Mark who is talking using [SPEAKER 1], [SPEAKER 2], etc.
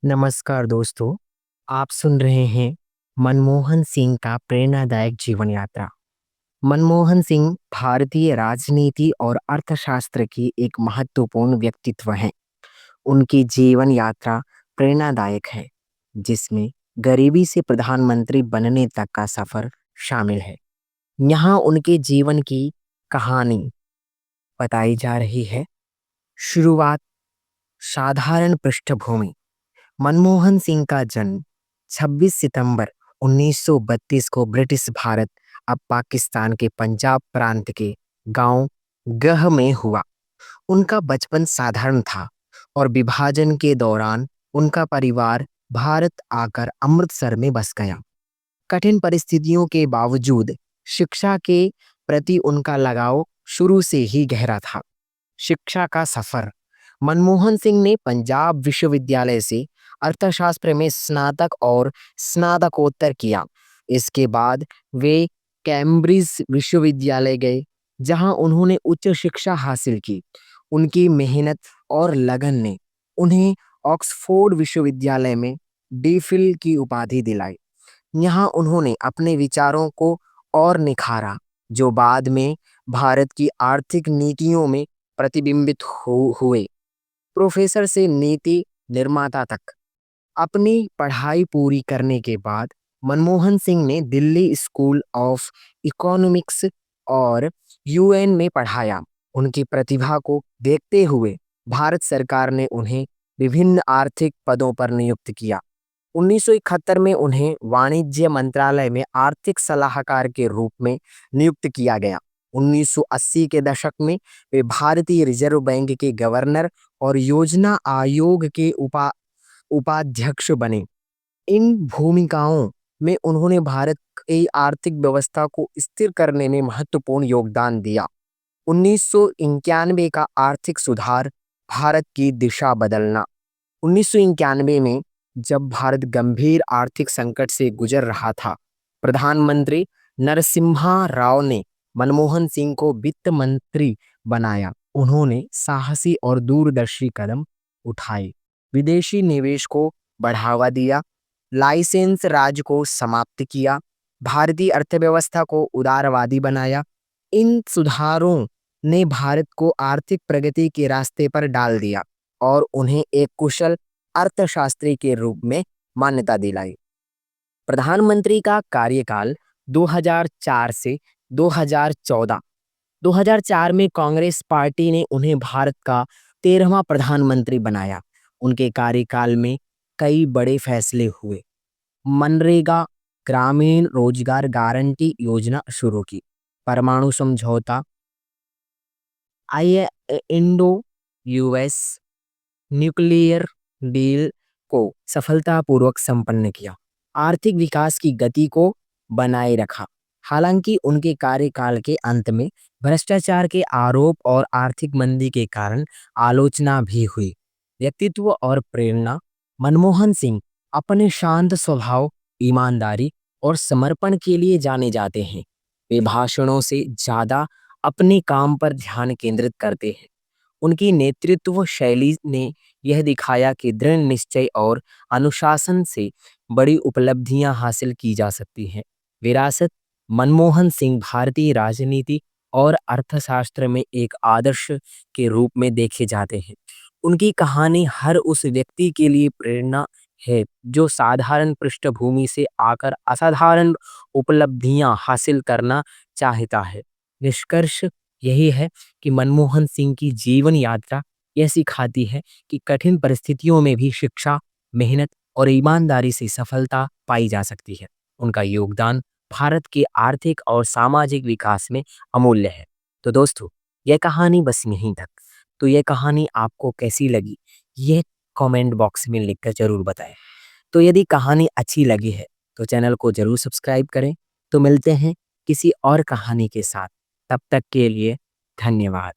[SPEAKER 1] नमस्कार दोस्तों, आप सुन रहे हैं मनमोहन सिंह का प्रेरणादायक जीवन यात्रा। मनमोहन सिंह भारतीय राजनीति और अर्थशास्त्र की एक महत्वपूर्ण व्यक्तित्व हैं। उनकी जीवन यात्रा प्रेरणादायक है, जिसमें गरीबी से प्रधानमंत्री बनने तक का सफर शामिल है। यहाँ उनके जीवन की कहानी बताई जा रही है। शुरुआत, साधारण पृष्ठभूमि। मनमोहन सिंह का जन्म 26 सितंबर 1932 को ब्रिटिश भारत, अब पाकिस्तान के पंजाब प्रांत के गांव गह में हुआ। उनका बचपन साधारण था और विभाजन के दौरान उनका परिवार भारत आकर अमृतसर में बस गया। कठिन परिस्थितियों के बावजूद शिक्षा के प्रति उनका लगाव शुरू से ही गहरा था। शिक्षा का सफर। मनमोहन सिंह ने पंजाब विश्वविद्यालय से अर्थशास्त्र में स्नातक और स्नातकोत्तर किया। इसके बाद वे कैम्ब्रिज विश्वविद्यालय गए, जहां उन्होंने उच्च शिक्षा हासिल की। उनकी मेहनत और लगन ने उन्हें ऑक्सफोर्ड विश्वविद्यालय में डीफिल की उपाधि दिलाई। यहाँ उन्होंने अपने विचारों को और निखारा, जो बाद में भारत की आर्थिक नीतियों में प्रतिबिंबित हुए। प्रोफेसर से नीति निर्माता तक। अपनी पढ़ाई पूरी करने के बाद मनमोहन सिंह ने दिल्ली स्कूल ऑफ इकोनॉमिक्स और यूएन में पढ़ाया। उनकी प्रतिभा को देखते हुए भारत सरकार ने उन्हें विभिन्न आर्थिक पदों पर नियुक्त किया। 1971 में उन्हें वाणिज्य मंत्रालय में आर्थिक सलाहकार के रूप में नियुक्त किया गया। 1980 के दशक में वे भारतीय रिजर्व बैंक के गवर्नर और योजना आयोग के उपाध्यक्ष बने। इन भूमिकाओं में उन्होंने भारत की आर्थिक व्यवस्था को स्थिर करने में महत्वपूर्ण योगदान दिया। 1991 का आर्थिक सुधार, भारत की दिशा बदलना। 1991 में जब भारत गंभीर आर्थिक संकट से गुजर रहा था, प्रधानमंत्री नरसिम्हा राव ने मनमोहन सिंह को वित्त मंत्री बनाया। उन्होंने साहसी और दूरदर्शी कदम उठाए, विदेशी निवेश को बढ़ावा दिया, लाइसेंस राज को समाप्त किया, भारतीय अर्थव्यवस्था को उदारवादी बनाया। इन सुधारों ने भारत को आर्थिक प्रगति के रास्ते पर डाल दिया और उन्हें एक कुशल अर्थशास्त्री के रूप में मान्यता दिलाई। प्रधानमंत्री का कार्यकाल 2004 से 2014। 2004 में कांग्रेस पार्टी ने उन्हें भारत का 13वां प्रधानमंत्री बनाया। उनके कार्यकाल में कई बड़े फैसले हुए। मनरेगा ग्रामीण रोजगार गारंटी योजना शुरू की। परमाणु समझौता, आई इंडो यूएस न्यूक्लियर डील को सफलतापूर्वक संपन्न किया। आर्थिक विकास की गति को बनाए रखा। हालांकि उनके कार्यकाल के अंत में भ्रष्टाचार के आरोप और आर्थिक मंदी के कारण आलोचना भी हुई। व्यक्तित्व और प्रेरणा। मनमोहन सिंह अपने शांत स्वभाव, ईमानदारी और समर्पण के लिए जाने जाते हैं। वे भाषणों से ज्यादा अपने काम पर ध्यान केंद्रित करते हैं। उनकी नेतृत्व शैली ने यह दिखाया कि दृढ़ निश्चय और अनुशासन से बड़ी उपलब्धियां हासिल की जा सकती हैं। विरासत। मनमोहन सिंह भारतीय राजनीति और अर्थशास्त्र में एक आदर्श के रूप में देखे जाते हैं। उनकी कहानी हर उस व्यक्ति के लिए प्रेरणा है जो साधारण पृष्ठभूमि से आकर असाधारण उपलब्धियां हासिल करना चाहता है। निष्कर्ष यही है कि मनमोहन सिंह की जीवन यात्रा यह सिखाती है कि कठिन परिस्थितियों में भी शिक्षा, मेहनत और ईमानदारी से सफलता पाई जा सकती है। उनका योगदान भारत के आर्थिक और सामाजिक विकास में अमूल्य है। तो दोस्तों, यह कहानी बस यहीं तक। तो यह कहानी आपको कैसी लगी, ये कमेंट बॉक्स में लिखकर जरूर बताएं। तो यदि कहानी अच्छी लगी है तो चैनल को जरूर सब्सक्राइब करें। तो मिलते हैं किसी और कहानी के साथ। तब तक के लिए धन्यवाद।